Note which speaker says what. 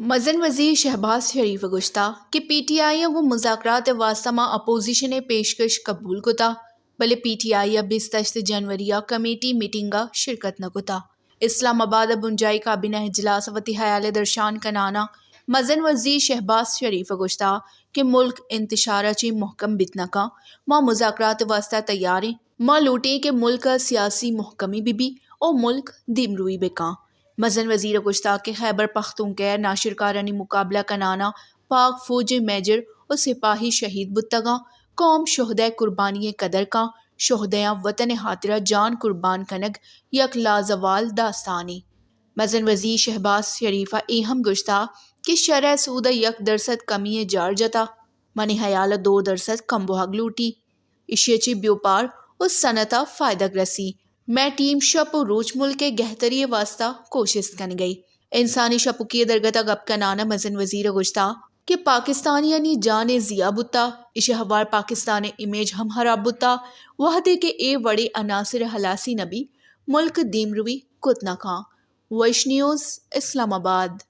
Speaker 1: मज़न वज़ीर शहबाज शरीफ गुश्ता कि PTI वो मुज़ाकरात वास्ता मा अपोजिशन पेशकश कबूल कुता भले PTI 20 जनवरी कमेटी मीटिंग शिरकत न कुता। इस्लामाबाद बुंजाई काबीना इजलास वती हयाल दर्शान कनाना मज़न वज़ीर शहबाज शरीफ गुश्ता कि मुल्क इंतशारा ची महकम बितना का माँ मुज़ाकरात वास्ता तैयार हैं माँ लूटें कि मुल्क सियासी महकमी बिबी और मुल्क दिमरुई बेका। मज़न वज़ीर गुश्ता के खैबर पख्तूनख्वा नाशिरकारनी मुकाबला कनाना पाक फौज मेजर और सिपाही शहीद बुत्तगा कौम शहदा कुर्बानी कदर का शहदया वतन हातिरा जान कुर्बान कनग यक लाजवाल दास्तानी। मज़न वज़ीर शहबाज शरीफा एहम गुश्ता कि शरह सूद 1% कमी जार जता मनी हयाल 2% कम बुहग लूटी इशियची व्यापार और सनता फ़ायदा ग्रसी। मैं टीम शप रोज मुल्क के गहतरी वास्ता कोशिश कन गई इंसानी शपुकी दरगता गप कनाना मज़न वज़ीर गुश्ता कि पाकिस्तान यानी जाने जिया बुता इशे हवार पाकिस्तान इमेज हम हरा बुता वहदे के ए वड़े अनासिर हलासी नबी मुल्क दीमरुवी कुतना खां। वैश न्यूज़ इस्लामाबाद।